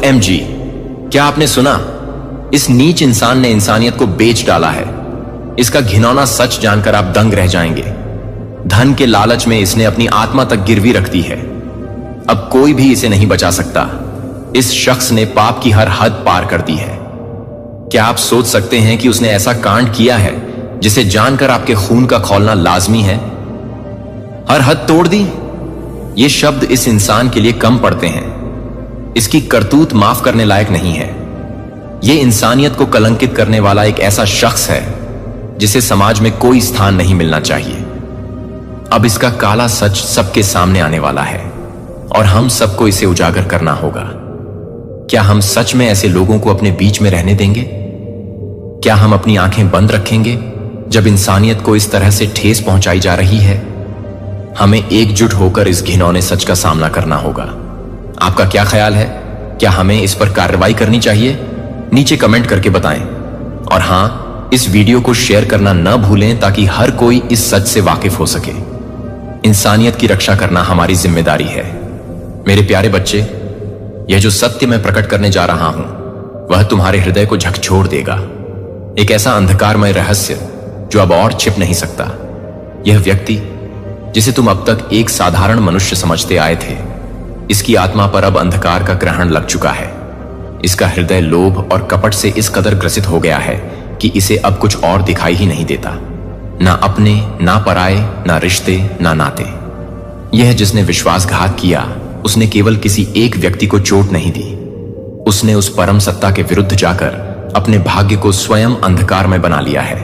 OMG, क्या आपने सुना? इस नीच इंसान ने इंसानियत को बेच डाला है। इसका घिनौना सच जानकर आप दंग रह जाएंगे। धन के लालच में इसने अपनी आत्मा तक गिरवी रख दी है। अब कोई भी इसे नहीं बचा सकता। इस शख्स ने पाप की हर हद पार कर दी है। क्या आप सोच सकते हैं कि उसने ऐसा कांड किया है जिसे जानकर आपके खून का खौलना लाजमी है? हर हद तोड़ दी। ये शब्द इस इंसान के लिए कम पड़ते हैं। इसकी करतूत माफ करने लायक नहीं है। यह इंसानियत को कलंकित करने वाला एक ऐसा शख्स है जिसे समाज में कोई स्थान नहीं मिलना चाहिए। अब इसका काला सच सबके सामने आने वाला है और हम सबको इसे उजागर करना होगा। क्या हम सच में ऐसे लोगों को अपने बीच में रहने देंगे? क्या हम अपनी आंखें बंद रखेंगे जब इंसानियत को इस तरह से ठेस पहुंचाई जा रही है? हमें एकजुट होकर इस घिनौने सच का सामना करना होगा। आपका क्या ख्याल है? क्या हमें इस पर कार्रवाई करनी चाहिए? नीचे कमेंट करके बताएं। और हां, इस वीडियो को शेयर करना न भूलें ताकि हर कोई इस सच से वाकिफ हो सके। इंसानियत की रक्षा करना हमारी जिम्मेदारी है। मेरे प्यारे बच्चे, यह जो सत्य मैं प्रकट करने जा रहा हूं वह तुम्हारे हृदय को झकझोर देगा। एक ऐसा अंधकारमय रहस्य जो अब और छिप नहीं सकता। यह व्यक्ति जिसे तुम अब तक एक साधारण मनुष्य समझते आए थे, इसकी आत्मा पर अब अंधकार का ग्रहण लग चुका है। इसका हृदय लोभ और कपट से इस कदर ग्रसित हो गया है कि इसे अब कुछ और दिखाई ही नहीं देता। ना अपने, ना पराए, ना रिश्ते, ना नाते। यह जिसने विश्वासघात किया उसने केवल किसी एक व्यक्ति को चोट नहीं दी, उसने उस परम सत्ता के विरुद्ध जाकर अपने भाग्य को स्वयं अंधकार में बना लिया है।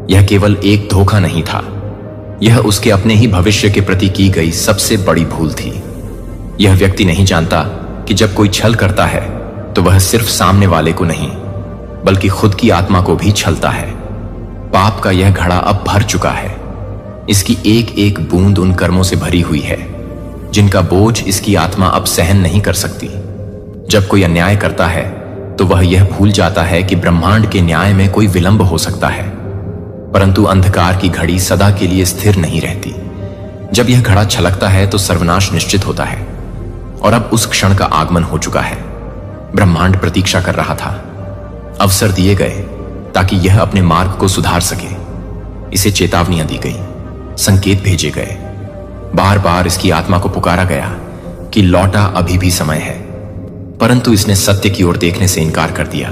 यह केवल एक धोखा नहीं था, यह उसके अपने ही भविष्य के प्रति की गई सबसे बड़ी भूल थी। यह व्यक्ति नहीं जानता कि जब कोई छल करता है तो वह सिर्फ सामने वाले को नहीं बल्कि खुद की आत्मा को भी छलता है। पाप का यह घड़ा अब भर चुका है। इसकी एक एक बूंद उन कर्मों से भरी हुई है जिनका बोझ इसकी आत्मा अब सहन नहीं कर सकती। जब कोई अन्याय करता है तो वह यह भूल जाता है कि ब्रह्मांड के न्याय में कोई विलंब हो सकता है, परंतु अंधकार की घड़ी सदा के लिए स्थिर नहीं रहती। जब यह घड़ा छलकता है तो सर्वनाश निश्चित होता है और अब उस क्षण का आगमन हो चुका है। ब्रह्मांड प्रतीक्षा कर रहा था। अवसर दिए गए ताकि यह अपने मार्ग को सुधार सके। इसे चेतावनियां दी गई, संकेत भेजे गए, बार बार इसकी आत्मा को पुकारा गया कि लौटा अभी भी समय है, परंतु इसने सत्य की ओर देखने से इनकार कर दिया।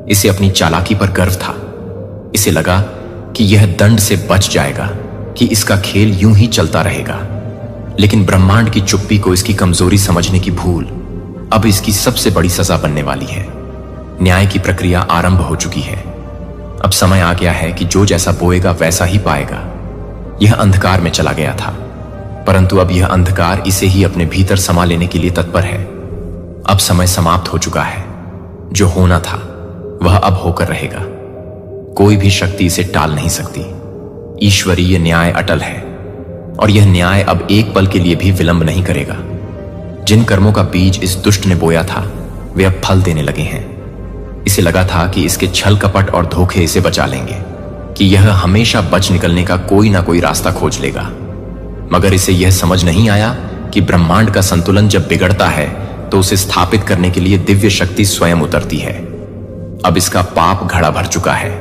इसे अपनी चालाकी पर गर्व था। इसे लगा कि यह दंड से बच जाएगा, कि इसका खेल यूं ही चलता रहेगा। लेकिन ब्रह्मांड की चुप्पी को इसकी कमजोरी समझने की भूल अब इसकी सबसे बड़ी सजा बनने वाली है। न्याय की प्रक्रिया आरंभ हो चुकी है। अब समय आ गया है कि जो जैसा बोएगा वैसा ही पाएगा। यह अंधकार में चला गया था, परंतु अब यह अंधकार इसे ही अपने भीतर समा लेने के लिए तत्पर है। अब समय समाप्त हो चुका है। जो होना था वह अब होकर रहेगा। कोई भी शक्ति इसे टाल नहीं सकती। ईश्वरीय न्याय अटल है और यह न्याय अब एक पल के लिए भी विलंब नहीं करेगा। जिन कर्मों का बीज इस दुष्ट ने बोया था वे अब फल देने लगे हैं। इसे लगा था कि इसके छल कपट और धोखे इसे बचा लेंगे, कि यह हमेशा बच निकलने का कोई ना कोई रास्ता खोज लेगा, मगर इसे यह समझ नहीं आया कि ब्रह्मांड का संतुलन जब बिगड़ता है तो उसे स्थापित करने के लिए दिव्य शक्ति स्वयं उतरती है। अब इसका पाप घड़ा भर चुका है।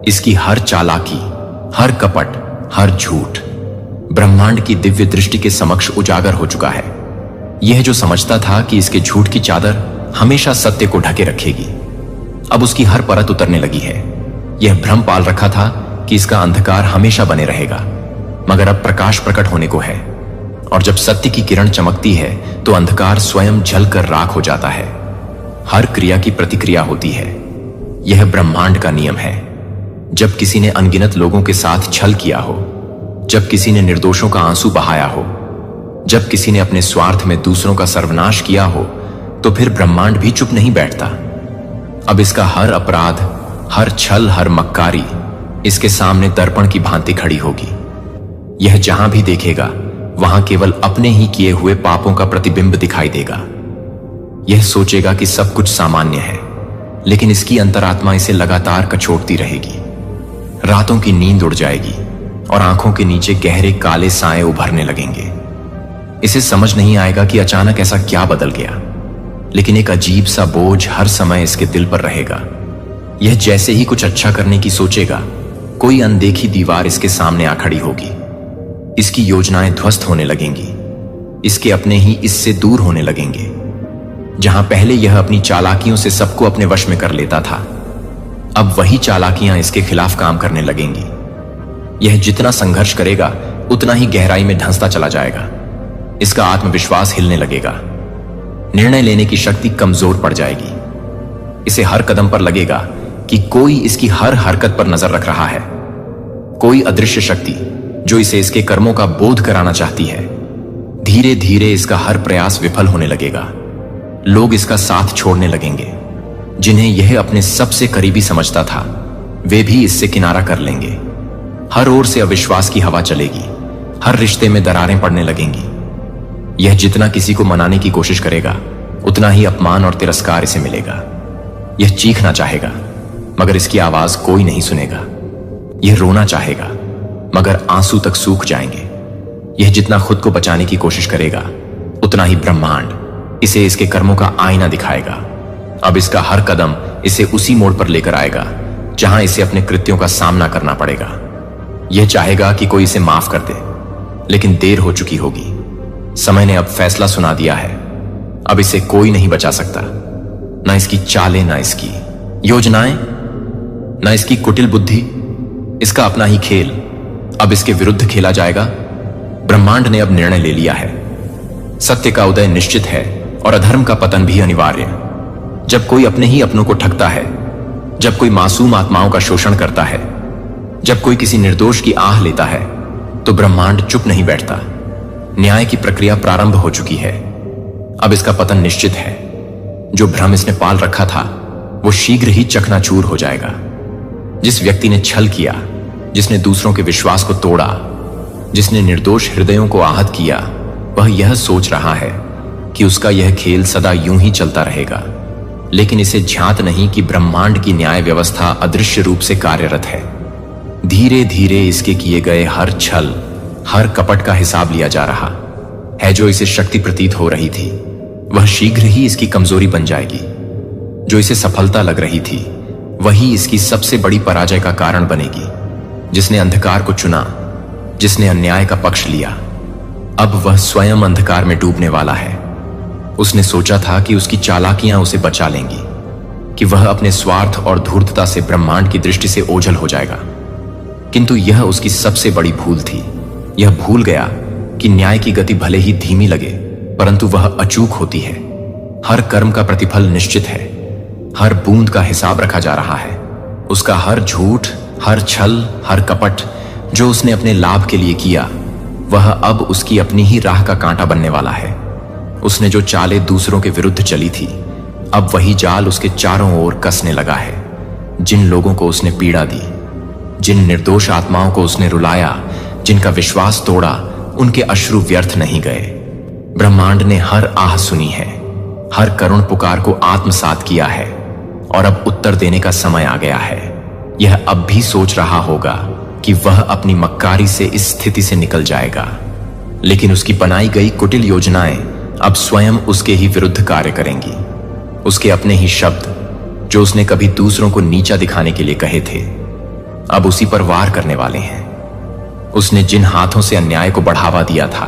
इसकी हर चालाकी, हर कपट, हर झूठ ब्रह्मांड की दिव्य दृष्टि के समक्ष उजागर हो चुका है। यह जो समझता था कि इसके झूठ की चादर हमेशा सत्य को ढके रखेगी, अब उसकी हर परत उतरने लगी है। यह भ्रम पाल रखा था कि इसका अंधकार हमेशा बने रहेगा, मगर अब प्रकाश प्रकट होने को है और जब सत्य की किरण चमकती है तो अंधकार स्वयं जलकर राख हो जाता है। हर क्रिया की प्रतिक्रिया होती है। यह ब्रह्मांड का नियम है। जब किसी ने अनगिनत लोगों के साथ छल किया हो, जब किसी ने निर्दोषों का आंसू बहाया हो, जब किसी ने अपने स्वार्थ में दूसरों का सर्वनाश किया हो, तो फिर ब्रह्मांड भी चुप नहीं बैठता। अब इसका हर अपराध, हर छल, हर मक्कारी इसके सामने दर्पण की भांति खड़ी होगी। यह जहां भी देखेगा वहां केवल अपने ही किए हुए पापों का प्रतिबिंब दिखाई देगा। यह सोचेगा कि सब कुछ सामान्य है, लेकिन इसकी अंतरात्मा इसे लगातार कचोटती रहेगी। रातों की नींद उड़ जाएगी और आंखों के नीचे गहरे काले साए उभरने लगेंगे। इसे समझ नहीं आएगा कि अचानक ऐसा क्या बदल गया। लेकिन एक अजीब सा बोझ हर समय इसके दिल पर रहेगा। यह जैसे ही कुछ अच्छा करने की सोचेगा, कोई अनदेखी दीवार इसके सामने आ खड़ी होगी। इसकी योजनाएं ध्वस्त होने लगेंगी, इसके अपने ही इससे दूर होने लगेंगे। जहां पहले यह अपनी चालाकियों से सबको अपने वश में कर लेता था, अब वही चालाकियां इसके खिलाफ काम करने लगेंगी। यह जितना संघर्ष करेगा उतना ही गहराई में धंसता चला जाएगा। इसका आत्मविश्वास हिलने लगेगा, निर्णय लेने की शक्ति कमजोर पड़ जाएगी। इसे हर कदम पर लगेगा कि कोई इसकी हर हरकत पर नजर रख रहा है, कोई अदृश्य शक्ति जो इसे इसके कर्मों का बोध कराना चाहती है। धीरे धीरे इसका हर प्रयास विफल होने लगेगा। लोग इसका साथ छोड़ने लगेंगे। जिन्हें यह अपने सबसे करीबी समझता था, वे भी इससे किनारा कर लेंगे। हर ओर से अविश्वास की हवा चलेगी, हर रिश्ते में दरारें पड़ने लगेंगी। यह जितना किसी को मनाने की कोशिश करेगा, उतना ही अपमान और तिरस्कार इसे मिलेगा। यह चीखना चाहेगा, मगर इसकी आवाज कोई नहीं सुनेगा। यह रोना चाहेगा, मगर आंसू तक सूख जाएंगे। यह जितना खुद को बचाने की कोशिश करेगा, उतना ही ब्रह्मांड इसे इसके कर्मों का आईना दिखाएगा। अब इसका हर कदम इसे उसी मोड़ पर लेकर आएगा जहां इसे अपने कृत्यों का सामना करना पड़ेगा। यह चाहेगा कि कोई इसे माफ कर दे, लेकिन देर हो चुकी होगी। समय ने अब फैसला सुना दिया है। अब इसे कोई नहीं बचा सकता, ना इसकी चालें, ना इसकी योजनाएं, ना इसकी कुटिल बुद्धि। इसका अपना ही खेल अब इसके विरुद्ध खेला जाएगा। ब्रह्मांड ने अब निर्णय ले लिया है। सत्य का उदय निश्चित है और अधर्म का पतन भी अनिवार्य। जब कोई अपने ही अपनों को ठगता है, जब कोई मासूम आत्माओं का शोषण करता है, जब कोई किसी निर्दोष की आह लेता है, तो ब्रह्मांड चुप नहीं बैठता। न्याय की प्रक्रिया प्रारंभ हो चुकी है। अब इसका पतन निश्चित है। जो भ्रम इसने पाल रखा था, वो शीघ्र ही चकनाचूर हो जाएगा। जिस व्यक्ति ने छल किया, जिसने दूसरों के विश्वास को तोड़ा, जिसने निर्दोष हृदयों को आहत किया, वह यह सोच रहा है कि उसका यह खेल सदा यूं ही चलता रहेगा। लेकिन इसे ध्यात नहीं कि ब्रह्मांड की न्याय व्यवस्था अदृश्य रूप से कार्यरत है। धीरे धीरे इसके किए गए हर छल, हर कपट का हिसाब लिया जा रहा है। जो इसे शक्ति प्रतीत हो रही थी, वह शीघ्र ही इसकी कमजोरी बन जाएगी। जो इसे सफलता लग रही थी, वही इसकी सबसे बड़ी पराजय का कारण बनेगी। जिसने अंधकार को चुना, जिसने अन्याय का पक्ष लिया, अब वह स्वयं अंधकार में डूबने वाला है। उसने सोचा था कि उसकी चालाकियां उसे बचा लेंगी, कि वह अपने स्वार्थ और धूर्तता से ब्रह्मांड की दृष्टि से ओझल हो जाएगा। किंतु यह उसकी सबसे बड़ी भूल थी। यह भूल गया कि न्याय की गति भले ही धीमी लगे, परंतु वह अचूक होती है। हर कर्म का प्रतिफल निश्चित है। हर बूंद का हिसाब रखा जा रहा है। उसका हर झूठ, हर छल, हर कपट जो उसने अपने लाभ के लिए किया, वह अब उसकी अपनी ही राह का कांटा बनने वाला है। उसने जो चालें दूसरों के विरुद्ध चली थी, अब वही जाल उसके चारों ओर कसने लगा है। जिन लोगों को उसने पीड़ा दी, जिन निर्दोष आत्माओं को उसने रुलाया, जिनका विश्वास तोड़ा, उनके अश्रु व्यर्थ नहीं गए। ब्रह्मांड ने हर आह सुनी है, हर करुण पुकार को आत्मसात किया है, और अब उत्तर देने का समय आ गया है। यह अब भी सोच रहा होगा कि वह अपनी मक्कारी से इस स्थिति से निकल जाएगा, लेकिन उसकी बनाई गई कुटिल योजनाएं अब स्वयं उसके ही विरुद्ध कार्य करेंगी। उसके अपने ही शब्द, जो उसने कभी दूसरों को नीचा दिखाने के लिए कहे थे, अब उसी पर वार करने वाले हैं। उसने जिन हाथों से अन्याय को बढ़ावा दिया था,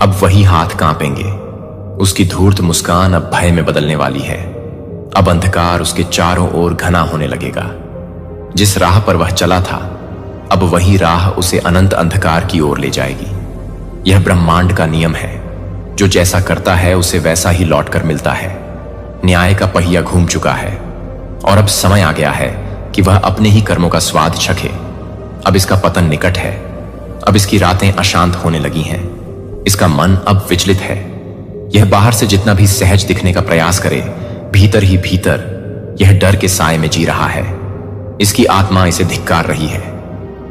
अब वही हाथ कांपेंगे। उसकी धूर्त मुस्कान अब भय में बदलने वाली है। अब अंधकार उसके चारों ओर घना होने लगेगा। जिस राह पर वह चला था, अब वही राह उसे अनंत अंधकार की ओर ले जाएगी। यह ब्रह्मांड का नियम है। जो जैसा करता है उसे वैसा ही लौट कर मिलता है। न्याय का पहिया घूम चुका है और अब समय आ गया है कि वह अपने ही कर्मों का स्वाद चखे। अब इसका पतन निकट है। अब इसकी रातें अशांत होने लगी हैं। इसका मन अब विचलित है। यह बाहर से जितना भी सहज दिखने का प्रयास करे, भीतर ही भीतर यह डर के साए में जी रहा है। इसकी आत्मा इसे धिक्कार रही है,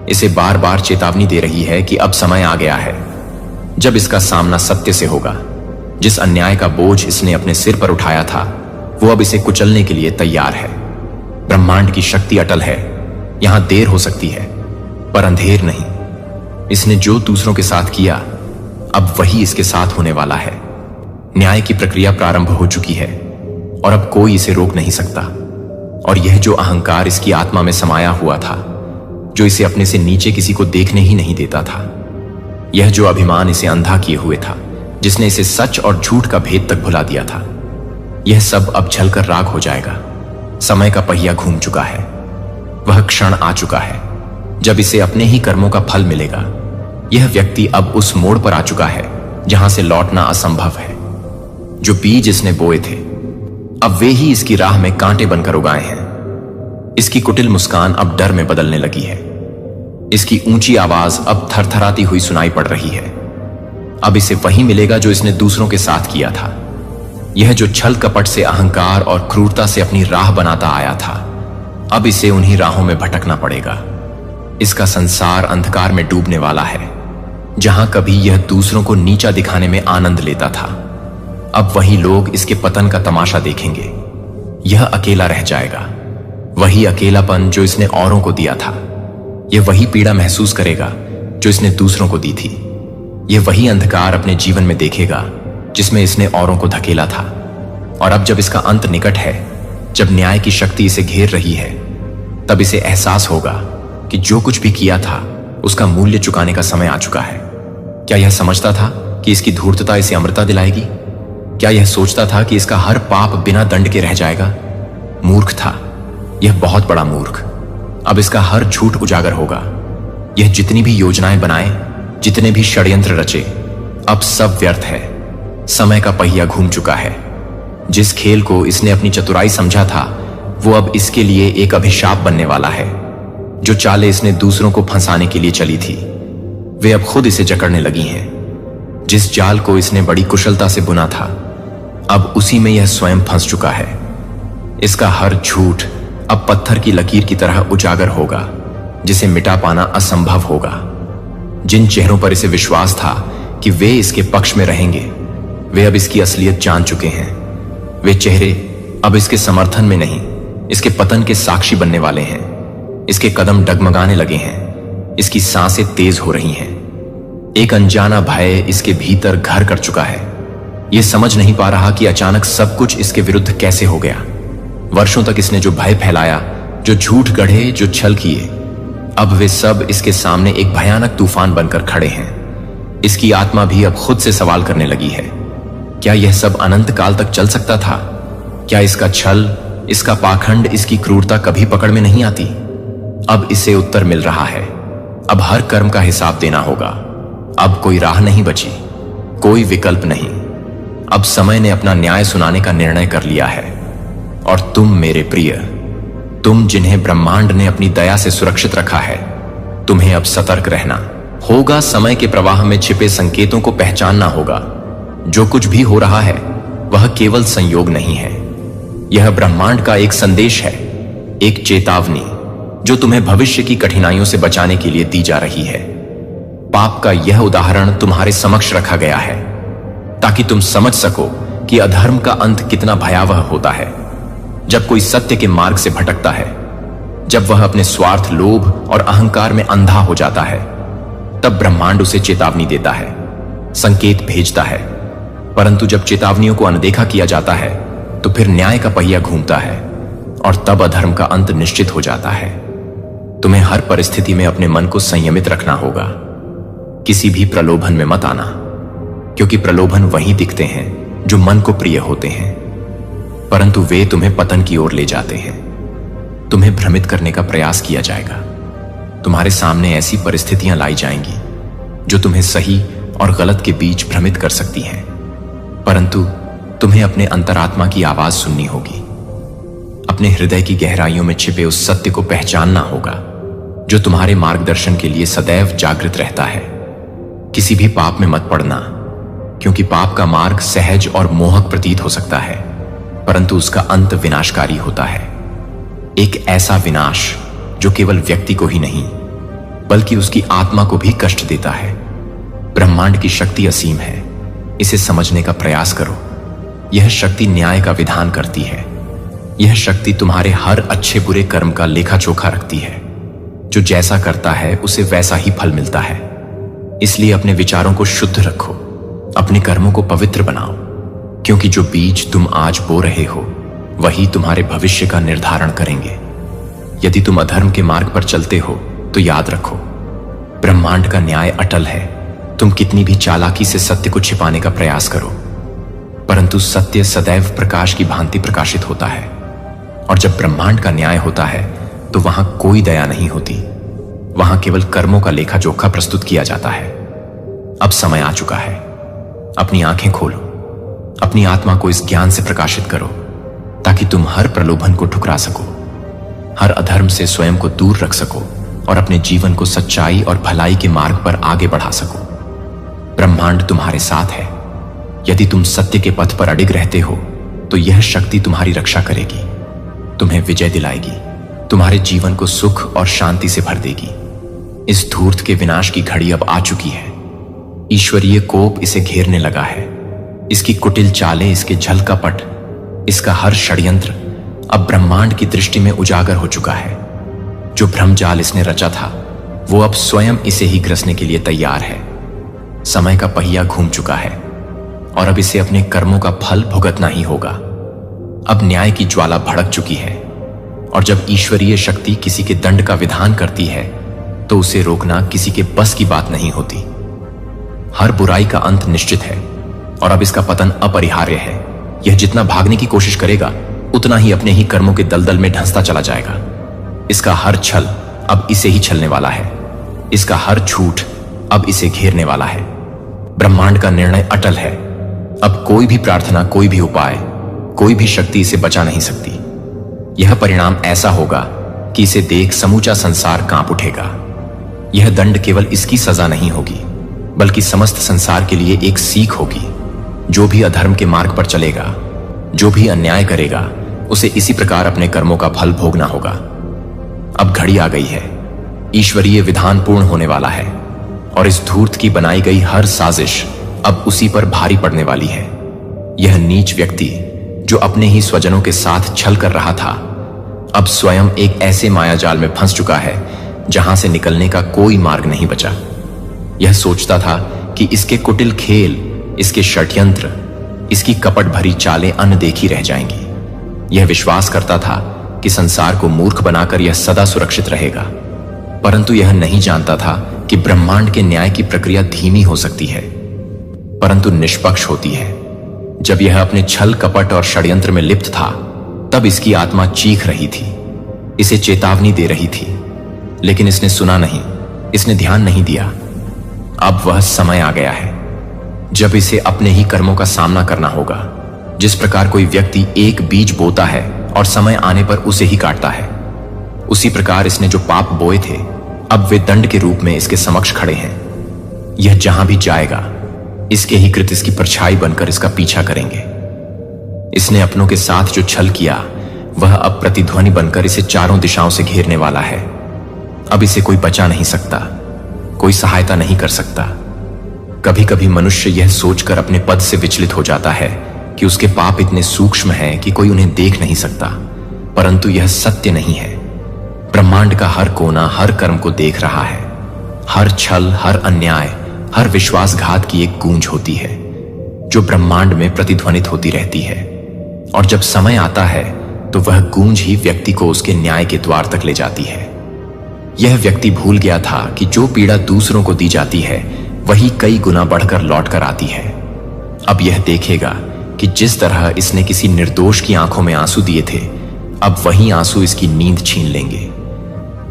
इसे बार बार चेतावनी दे रही है कि अब समय आ गया है जब इसका सामना सत्य से होगा। जिस अन्याय का बोझ इसने अपने सिर पर उठाया था, वो अब इसे कुचलने के लिए तैयार है। ब्रह्मांड की शक्ति अटल है। यहां देर हो सकती है, पर अंधेर नहीं। इसने जो दूसरों के साथ किया, अब वही इसके साथ होने वाला है। न्याय की प्रक्रिया प्रारंभ हो चुकी है। और अब कोई इसे रोक नहीं सकता। और यह जो अहंकार इसकी आत्मा में समाया हुआ था, जो इसे अपने से नीचे किसी को देखने ही नहीं देता था, यह जो अभिमान इसे अंधा किए हुए था, जिसने इसे सच और झूठ का भेद तक भुला दिया था, यह सब अब जलकर राख हो जाएगा। समय का पहिया घूम चुका है। वह क्षण आ चुका है जब इसे अपने ही कर्मों का फल मिलेगा। यह व्यक्ति अब उस मोड़ पर आ चुका है जहां से लौटना असंभव है। जो बीज इसने बोए थे, अब वे ही इसकी राह में कांटे बनकर उगाए हैं। इसकी कुटिल मुस्कान अब डर में बदलने लगी है। इसकी ऊंची आवाज अब थरथराती हुई सुनाई पड़ रही है। अब इसे वही मिलेगा जो इसने दूसरों के साथ किया था। यह जो छल कपट से, अहंकार और क्रूरता से अपनी राह बनाता आया था, अब इसे उन्हीं राहों में भटकना पड़ेगा। इसका संसार अंधकार में डूबने वाला है। जहां कभी यह दूसरों को नीचा दिखाने में आनंद लेता था, अब वही लोग इसके पतन का तमाशा देखेंगे। यह अकेला रह जाएगा। वही अकेलापन जो इसने औरों को दिया था, यह वही पीड़ा महसूस करेगा जो इसने दूसरों को दी थी। यह वही अंधकार अपने जीवन में देखेगा जिसमें इसने औरों को धकेला था। और अब जब इसका अंत निकट है, जब न्याय की शक्ति इसे घेर रही है, तब इसे एहसास होगा कि जो कुछ भी किया था उसका मूल्य चुकाने का समय आ चुका है। क्या यह समझता था कि इसकी धूर्तता इसे अमरता दिलाएगी? क्या यह सोचता था कि इसका हर पाप बिना दंड के रह जाएगा? मूर्ख था यह, बहुत बड़ा मूर्ख। अब इसका हर झूठ उजागर होगा। यह जितनी भी योजनाएं बनाए, जितने भी षड्यंत्र रचे, अब सब व्यर्थ है। समय का पहिया घूम चुका है। जिस खेल को इसने अपनी चतुराई समझा था, वो अब इसके लिए एक अभिशाप बनने वाला है। जो चालें इसने दूसरों को फंसाने के लिए चली थी, वे अब खुद इसे जकड़ने लगी हैं। जिस जाल को इसने बड़ी कुशलता से बुना था, अब उसी में यह स्वयं फंस चुका है। इसका हर झूठ अब पत्थर की लकीर की तरह उजागर होगा, जिसे मिटा पाना असंभव होगा। जिन चेहरों पर इसे विश्वास था कि वे इसके पक्ष में रहेंगे, वे अब इसकी असलियत जान चुके हैं। वे चेहरे अब इसके समर्थन में नहीं, इसके पतन के साक्षी बनने वाले हैं। इसके कदम डगमगाने लगे हैं। इसकी सांसें तेज हो रही हैं। एक अनजाना भय इसके भीतर घर कर चुका है। यह समझ नहीं पा रहा कि अचानक सब कुछ इसके विरुद्ध कैसे हो गया। वर्षों तक इसने जो भय फैलाया, जो झूठ गढ़े, जो छल किए, अब वे सब इसके सामने एक भयानक तूफान बनकर खड़े हैं। इसकी आत्मा भी अब खुद से सवाल करने लगी है, क्या यह सब अनंत काल तक चल सकता था? क्या इसका छल, इसका पाखंड, इसकी क्रूरता कभी पकड़ में नहीं आती? अब इसे उत्तर मिल रहा है। अब हर कर्म का हिसाब देना होगा। अब कोई राह नहीं बची, कोई विकल्प नहीं। अब समय ने अपना न्याय सुनाने का निर्णय कर लिया है। और तुम मेरे प्रिय, तुम जिन्हें ब्रह्मांड ने अपनी दया से सुरक्षित रखा है, तुम्हें अब सतर्क रहना होगा। समय के प्रवाह में छिपे संकेतों को पहचानना होगा। जो कुछ भी हो रहा है वह केवल संयोग नहीं है। यह ब्रह्मांड का एक संदेश है, एक चेतावनी जो तुम्हें भविष्य की कठिनाइयों से बचाने के लिए दी जा रही है। पाप का यह उदाहरण तुम्हारे समक्ष रखा गया है ताकि तुम समझ सको कि अधर्म का अंत कितना भयावह होता है। जब कोई सत्य के मार्ग से भटकता है, जब वह अपने स्वार्थ, लोभ और अहंकार में अंधा हो जाता है, तब ब्रह्मांड उसे चेतावनी देता है, संकेत भेजता है। परंतु जब चेतावनियों को अनदेखा किया जाता है, तो फिर न्याय का पहिया घूमता है और तब अधर्म का अंत निश्चित हो जाता है। तुम्हें हर परिस्थिति में अपने मन को संयमित रखना होगा। किसी भी प्रलोभन में मत आना, क्योंकि प्रलोभन वहीं दिखते हैं जो मन को प्रिय होते हैं, परंतु वे तुम्हें पतन की ओर ले जाते हैं। तुम्हें भ्रमित करने का प्रयास किया जाएगा। तुम्हारे सामने ऐसी परिस्थितियां लाई जाएंगी जो तुम्हें सही और गलत के बीच भ्रमित कर सकती हैं, परंतु तुम्हें अपने अंतरात्मा की आवाज सुननी होगी। अपने हृदय की गहराइयों में छिपे उस सत्य को पहचानना होगा जो तुम्हारे मार्गदर्शन के लिए सदैव जागृत रहता है। किसी भी पाप में मत पड़ना, क्योंकि पाप का मार्ग सहज और मोहक प्रतीत हो सकता है, परंतु उसका अंत विनाशकारी होता है। एक ऐसा विनाश जो केवल व्यक्ति को ही नहीं, बल्कि उसकी आत्मा को भी कष्ट देता है। ब्रह्मांड की शक्ति असीम है, इसे समझने का प्रयास करो। यह शक्ति न्याय का विधान करती है। यह शक्ति तुम्हारे हर अच्छे बुरे कर्म का लेखा चोखा रखती है। जो जैसा करता है उसे वैसा ही फल मिलता है। इसलिए अपने विचारों को शुद्ध रखो, अपने कर्मों को पवित्र बनाओ, क्योंकि जो बीज तुम आज बो रहे हो वही तुम्हारे भविष्य का निर्धारण करेंगे। यदि तुम अधर्म के मार्ग पर चलते हो तो याद रखो, ब्रह्मांड का न्याय अटल है। तुम कितनी भी चालाकी से सत्य को छिपाने का प्रयास करो, परंतु सत्य सदैव प्रकाश की भांति प्रकाशित होता है। और जब ब्रह्मांड का न्याय होता है तो वहां कोई दया नहीं होती, वहां केवल कर्मों का लेखा जोखा प्रस्तुत किया जाता है। अब समय आ चुका है, अपनी आंखें खोलो, अपनी आत्मा को इस ज्ञान से प्रकाशित करो, ताकि तुम हर प्रलोभन को ठुकरा सको, हर अधर्म से स्वयं को दूर रख सको और अपने जीवन को सच्चाई और भलाई के मार्ग पर आगे बढ़ा सको। ब्रह्मांड तुम्हारे साथ है। यदि तुम सत्य के पथ पर अडिग रहते हो तो यह शक्ति तुम्हारी रक्षा करेगी, तुम्हें विजय दिलाएगी, तुम्हारे जीवन को सुख और शांति से भर देगी। इस धूर्त के विनाश की घड़ी अब आ चुकी है। ईश्वरीय कोप इसे घेरने लगा है। इसकी कुटिल चालें, इसके छल कपट, इसका हर षड्यंत्र अब ब्रह्मांड की दृष्टि में उजागर हो चुका है। जो भ्रमजाल इसने रचा था वो अब स्वयं इसे ही ग्रसने के लिए तैयार है। समय का पहिया घूम चुका है और अब इसे अपने कर्मों का फल भुगतना ही होगा। अब न्याय की ज्वाला भड़क चुकी है और जब ईश्वरीय शक्ति किसी के दंड का विधान करती है तो उसे रोकना किसी के बस की बात नहीं होती। हर बुराई का अंत निश्चित है और अब इसका पतन अपरिहार्य है। यह जितना भागने की कोशिश करेगा उतना ही अपने ही कर्मों के दलदल में ढंसता चला जाएगा। इसका हर छल अब इसे ही छलने वाला है, इसका हर झूठ अब इसे घेरने वाला है। ब्रह्मांड का निर्णय अटल है। अब कोई भी प्रार्थना, कोई भी उपाय, कोई भी शक्ति इसे बचा नहीं सकती। यह परिणाम ऐसा होगा कि इसे देख समूचा संसार कांप उठेगा। यह दंड केवल इसकी सजा नहीं होगी, बल्कि समस्त संसार के लिए एक सीख होगी। जो भी अधर्म के मार्ग पर चलेगा, जो भी अन्याय करेगा, उसे इसी प्रकार अपने कर्मों का फल भोगना होगा। अब घड़ी आ गई है, ईश्वरीय विधान पूर्ण होने वाला है और इस धूर्त की बनाई गई हर साजिश अब उसी पर भारी पड़ने वाली है। यह नीच व्यक्ति जो अपने ही स्वजनों के साथ छल कर रहा था, अब स्वयं एक ऐसे मायाजाल में फंस चुका है जहां से निकलने का कोई मार्ग नहीं बचा। यह सोचता था कि इसके कुटिल खेल, इसके षड्यंत्र, इसकी कपट भरी चालें अनदेखी रह जाएंगी। यह विश्वास करता था कि संसार को मूर्ख बनाकर यह सदा सुरक्षित रहेगा, परंतु यह नहीं जानता था कि ब्रह्मांड के न्याय की प्रक्रिया धीमी हो सकती है परंतु निष्पक्ष होती है। जब यह अपने छल कपट और षड्यंत्र में लिप्त था तब इसकी आत्मा चीख रही थी, इसे चेतावनी दे रही थी, लेकिन इसने सुना नहीं, इसने ध्यान नहीं दिया। अब वह समय आ गया है जब इसे अपने ही कर्मों का सामना करना होगा। जिस प्रकार कोई व्यक्ति एक बीज बोता है और समय आने पर उसे ही काटता है, उसी प्रकार इसने जो पाप बोए थे अब वे दंड के रूप में इसके समक्ष खड़े हैं। यह जहां भी जाएगा इसके ही कृत इसकी परछाई बनकर इसका पीछा करेंगे। इसने अपनों के साथ जो छल किया वह अब प्रतिध्वनि बनकर इसे चारों दिशाओं से घेरने वाला है। अब इसे कोई बचा नहीं सकता, कोई सहायता नहीं कर सकता। कभी कभी मनुष्य यह सोचकर अपने पद से विचलित हो जाता है कि उसके पाप इतने सूक्ष्म हैं कि कोई उन्हें देख नहीं सकता, परंतु यह सत्य नहीं है। ब्रह्मांड का हर कोना हर कर्म को देख रहा है। हर छल, हर अन्याय, हर विश्वासघात की एक गूंज होती है जो ब्रह्मांड में प्रतिध्वनित होती रहती है, और जब समय आता है तो वह गूंज ही व्यक्ति को उसके न्याय के द्वार तक ले जाती है। यह व्यक्ति भूल गया था कि जो पीड़ा दूसरों को दी जाती है वही कई गुना बढ़कर लौट कर आती है। अब यह देखेगा कि जिस तरह इसने किसी निर्दोष की आंखों में आंसू दिए थे, अब वही आंसू इसकी नींद छीन लेंगे।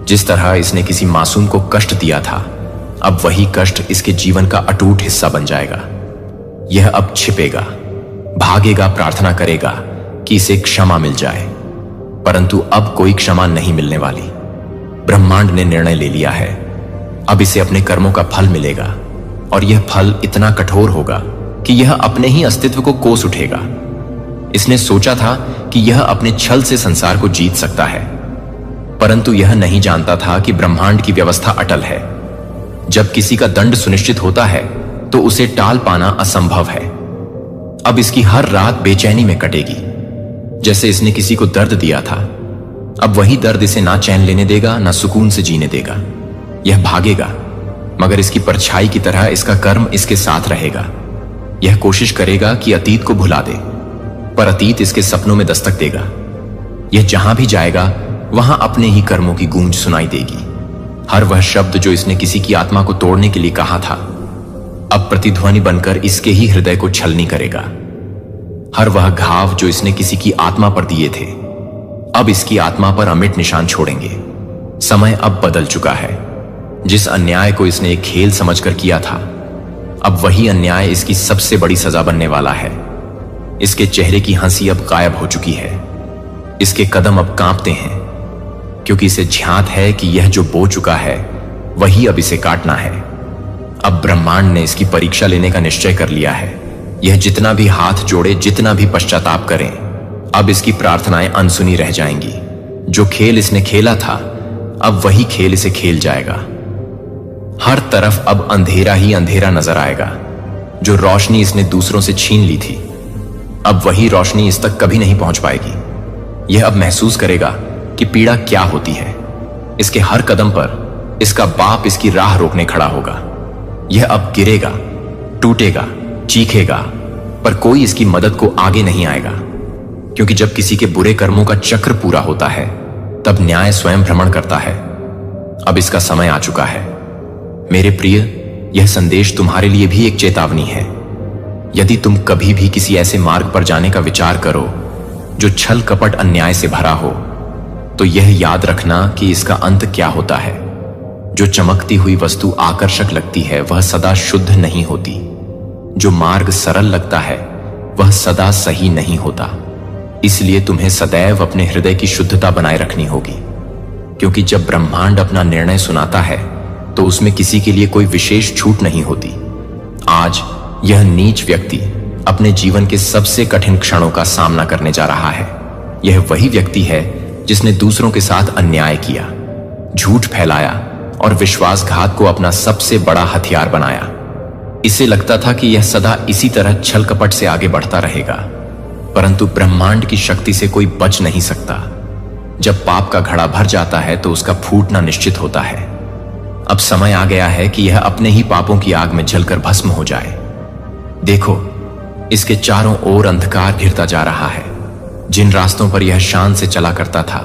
जिस तरह इसने किसी मासूम को कष्ट दिया था, अब वही कष्ट इसके जीवन का अटूट हिस्सा बन जाएगा। यह अब छिपेगा, भागेगा, प्रार्थना करेगा कि इसे क्षमा मिल जाए, परंतु अब कोई क्षमा नहीं मिलने वाली। ब्रह्मांड ने निर्णय ले लिया है, अब इसे अपने कर्मों का फल मिलेगा, और यह फल इतना कठोर होगा कि यह अपने ही अस्तित्व को कोस उठेगा। इसने सोचा था कि यह अपने छल से संसार को जीत सकता है, परंतु यह नहीं जानता था कि ब्रह्मांड की व्यवस्था अटल है। जब किसी का दंड सुनिश्चित होता है तो उसे टाल पाना असंभव है। अब इसकी हर रात बेचैनी में कटेगी। जैसे इसने किसी को दर्द दिया था, अब वही दर्द इसे ना चैन लेने देगा, ना सुकून से जीने देगा। यह भागेगा, मगर इसकी परछाई की तरह इसका कर्म इसके साथ रहेगा। यह कोशिश करेगा कि अतीत को भुला दे, पर अतीत इसके सपनों में दस्तक देगा। यह जहां भी जाएगा वहां अपने ही कर्मों की गूंज सुनाई देगी। हर वह शब्द जो इसने किसी की आत्मा को तोड़ने के लिए कहा था, अब प्रतिध्वनि बनकर इसके ही हृदय को छलनी करेगा। हर वह घाव जो इसने किसी की आत्मा पर दिए थे, अब इसकी आत्मा पर अमिट निशान छोड़ेंगे। समय अब बदल चुका है। जिस अन्याय को इसने एक खेल समझकर किया था, अब वही अन्याय इसकी सबसे बड़ी सजा बनने वाला है। इसके चेहरे की हंसी अब गायब हो चुकी है। इसके कदम अब कांपते हैं, क्योंकि इसे ध्यात है कि यह जो बो चुका है वही अब इसे काटना है। अब ब्रह्मांड ने इसकी परीक्षा लेने का निश्चय कर लिया है। यह जितना भी हाथ जोड़े, जितना भी पश्चाताप करें, अब इसकी प्रार्थनाएं अनसुनी रह जाएंगी। जो खेल इसने खेला था, अब वही खेल इसे खेल जाएगा। हर तरफ अब अंधेरा ही अंधेरा नजर आएगा। जो रोशनी इसने दूसरों से छीन ली थी, अब वही रोशनी इस तक कभी नहीं पहुंच पाएगी। यह अब महसूस करेगा कि पीड़ा क्या होती है। इसके हर कदम पर इसका बाप इसकी राह रोकने खड़ा होगा। यह अब गिरेगा, टूटेगा, चीखेगा, पर कोई इसकी मदद को आगे नहीं आएगा, क्योंकि जब किसी के बुरे कर्मों का चक्र पूरा होता है, तब न्याय स्वयं भ्रमण करता है। अब इसका समय आ चुका है। मेरे प्रिय, यह संदेश तुम्हारे लिए भी एक चेतावनी है। यदि तुम कभी भी किसी ऐसे मार्ग पर जाने का विचार करो जो छल कपट अन्याय से भरा हो, तो यह याद रखना कि इसका अंत क्या होता है। जो चमकती हुई वस्तु आकर्षक लगती है, वह सदा शुद्ध नहीं होती। जो मार्ग सरल लगता है, वह सदा सही नहीं होता। इसलिए तुम्हें सदैव अपने हृदय की शुद्धता बनाए रखनी होगी, क्योंकि जब ब्रह्मांड अपना निर्णय सुनाता है, तो उसमें किसी के लिए कोई विशेष छूट नहीं होती। आज यह नीच व्यक्ति अपने जीवन के सबसे कठिन क्षणों का सामना करने जा रहा है। यह वही व्यक्ति है जिसने दूसरों के साथ अन्याय किया, झूठ फैलाया और विश्वासघात को अपना सबसे बड़ा हथियार बनाया। इसे लगता था कि यह सदा इसी तरह छल कपट से आगे बढ़ता रहेगा, परंतु ब्रह्मांड की शक्ति से कोई बच नहीं सकता। जब पाप का घड़ा भर जाता है, तो उसका फूटना निश्चित होता है। अब समय आ गया है कि यह अपने ही पापों की आग में जलकर भस्म हो जाए। देखो, इसके चारों ओर अंधकार घिरता जा रहा है। जिन रास्तों पर यह शान से चला करता था,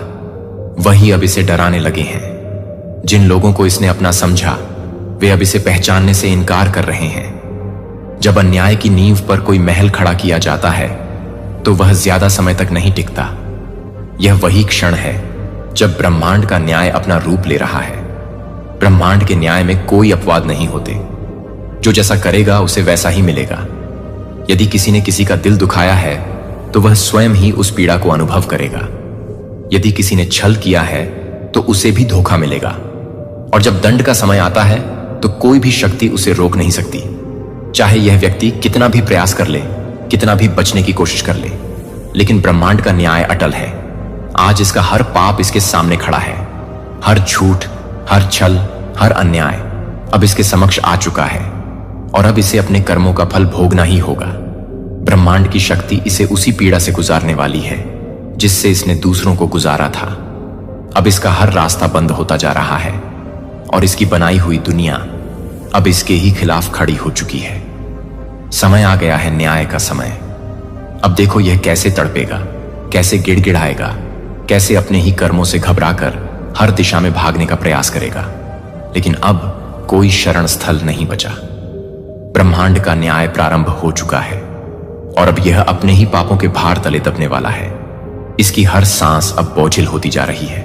वही अब इसे डराने लगे हैं। जिन लोगों को इसने अपना समझा, वे अब इसे पहचानने से इनकार कर रहे हैं। जब अन्याय की नींव पर कोई महल खड़ा किया जाता है, तो वह ज्यादा समय तक नहीं टिकता। यह वही क्षण है जब ब्रह्मांड का न्याय अपना रूप ले रहा है। ब्रह्मांड के न्याय में कोई अपवाद नहीं होते। जो जैसा करेगा उसे वैसा ही मिलेगा। यदि किसी ने किसी का दिल दुखाया है, तो वह स्वयं ही उस पीड़ा को अनुभव करेगा। यदि किसी ने छल किया है, तो उसे भी धोखा मिलेगा। और जब दंड का समय आता है, तो कोई भी शक्ति उसे रोक नहीं सकती। चाहे यह व्यक्ति कितना भी प्रयास कर ले, कितना भी बचने की कोशिश कर ले, लेकिन ब्रह्मांड का न्याय अटल है। आज इसका हर पाप इसके सामने खड़ा है। हर झूठ, हर छल, हर अन्याय अब इसके समक्ष आ चुका है, और अब इसे अपने कर्मों का फल भोगना ही होगा। ब्रह्मांड की शक्ति इसे उसी पीड़ा से गुजारने वाली है जिससे इसने दूसरों को गुजारा था। अब इसका हर रास्ता बंद होता जा रहा है, और इसकी बनाई हुई दुनिया अब इसके ही खिलाफ खड़ी हो चुकी है। समय आ गया है न्याय का समय। अब देखो यह कैसे तड़पेगा, कैसे गिड़गिड़ाएगा, कैसे अपने ही कर्मों से घबराकर हर दिशा में भागने का प्रयास करेगा। लेकिन अब कोई शरण स्थल नहीं बचा। ब्रह्मांड का न्याय प्रारंभ हो चुका है, और अब यह अपने ही पापों के भार तले दबने वाला है। इसकी हर सांस अब बोझिल होती जा रही है।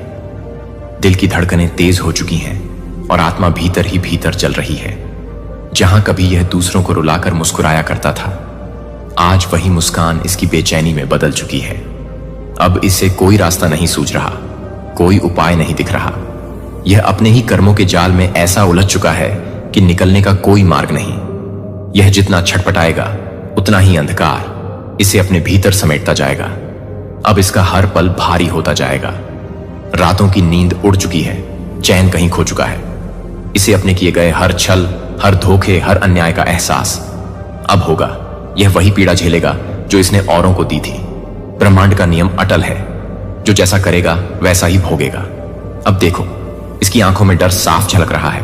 दिल की धड़कनें तेज हो चुकी हैं, और आत्मा भीतर ही भीतर जल रही है। जहां कभी यह दूसरों को रुलाकर मुस्कुराया करता था, आज वही मुस्कान इसकी बेचैनी में बदल चुकी है। अब इसे कोई रास्ता नहीं सूझ रहा, कोई उपाय नहीं दिख रहा। यह अपने ही कर्मों के जाल में ऐसा उलझ चुका है कि निकलने का कोई मार्ग नहीं। यह जितना छटपटाएगा, उतना ही अंधकार इसे अपने भीतर समेटता जाएगा। अब इसका हर पल भारी होता जाएगा। रातों की नींद उड़ चुकी है, चैन कहीं खो चुका है। इसे अपने किए गए हर छल, हर धोखे, हर अन्याय का एहसास अब होगा। यह वही पीड़ा झेलेगा जो इसने औरों को दी थी। ब्रह्मांड का नियम अटल है, जो जैसा करेगा वैसा ही भोगेगा। अब देखो, इसकी आंखों में डर साफ झलक रहा है,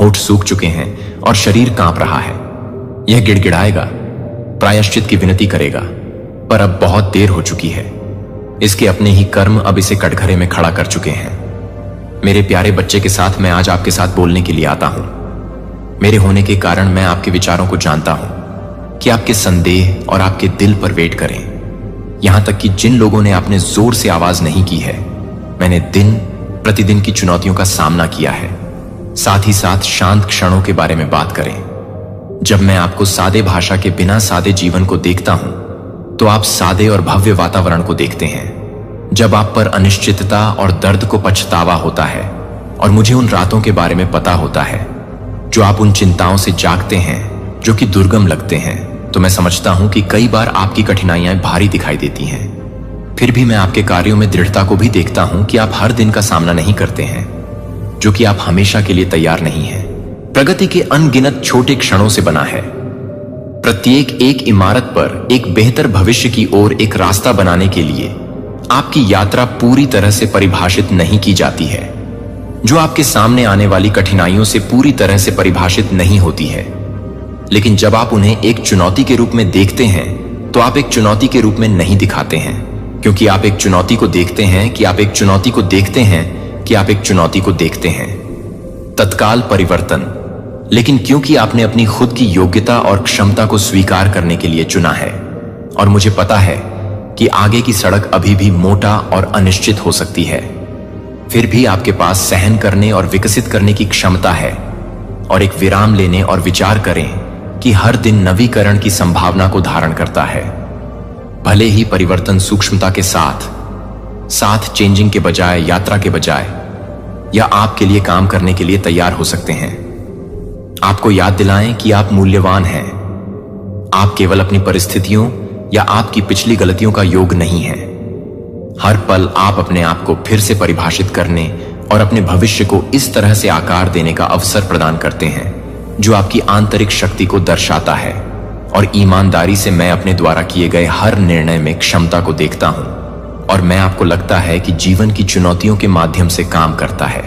होंठ सूख चुके हैं और शरीर कांप रहा है। यह गिड़गिड़ाएगा, प्रायश्चित की विनती करेगा, पर अब बहुत देर हो चुकी है। इसके अपने ही कर्म अब इसे कटघरे में खड़ा कर चुके हैं। मेरे प्यारे बच्चे के साथ मैं आज आपके साथ बोलने के लिए आता हूं। मेरे होने के कारण मैं आपके विचारों को जानता हूं कि आपके संदेह और आपके दिल पर वेट करें। यहां तक कि जिन लोगों ने आपने जोर से आवाज नहीं की है, मैंने दिन प्रतिदिन की चुनौतियों का सामना किया है। साथ ही साथ शांत क्षणों के बारे में बात करें। जब मैं आपको सादे भाषा के बिना सादे जीवन को देखता हूं, तो आप सादे और भव्य वातावरण को देखते हैं। जब आप पर अनिश्चितता और दर्द को पछतावा होता है और मुझे उन रातों के बारे में पता होता है जो आप उन चिंताओं से जागते हैं जो कि दुर्गम लगते हैं, तो मैं समझता हूं कि कई बार आपकी कठिनाइयां भारी दिखाई देती हैं। फिर भी मैं आपके कार्यों में दृढ़ता को भी देखता हूं कि आप हर दिन का सामना नहीं करते हैं, जो कि आप हमेशा के लिए तैयार नहीं हैं। प्रगति के अनगिनत छोटे क्षणों से बना है। प्रत्येक एक इमारत पर एक बेहतर भविष्य की ओर एक रास्ता बनाने के लिए आपकी यात्रा पूरी तरह से परिभाषित नहीं की जाती है, जो आपके सामने आने वाली कठिनाइयों से पूरी तरह से परिभाषित नहीं होती है। लेकिन जब आप उन्हें एक चुनौती के रूप में देखते हैं, तो आप एक चुनौती के रूप में नहीं दिखाते हैं, क्योंकि आप एक चुनौती को देखते हैं कि आप एक चुनौती को देखते हैं कि आप एक चुनौती को देखते हैं। तत्काल परिवर्तन, लेकिन क्योंकि आपने अपनी खुद की योग्यता और क्षमता को स्वीकार करने के लिए चुना है, और मुझे पता है कि आगे की सड़क अभी भी मोटा और अनिश्चित हो सकती है, फिर भी आपके पास सहन करने और विकसित करने की क्षमता है और एक विराम लेने और विचार करें कि हर दिन नवीकरण की संभावना को धारण करता है। भले ही परिवर्तन सूक्ष्मता के साथ चेंजिंग के बजाय, यात्रा के बजाय, या आपके लिए काम करने के लिए तैयार हो सकते हैं। आपको याद दिलाएं कि आप मूल्यवान हैं। आप केवल अपनी परिस्थितियों या आपकी पिछली गलतियों का योग नहीं है। हर पल आप अपने आप को फिर से परिभाषित करने और अपने भविष्य को इस तरह से आकार देने का अवसर प्रदान करते हैं जो आपकी आंतरिक शक्ति को दर्शाता है। और ईमानदारी से मैं अपने द्वारा किए गए हर निर्णय में क्षमता को देखता हूं, और मैं आपको लगता है कि जीवन की चुनौतियों के माध्यम से काम करता है।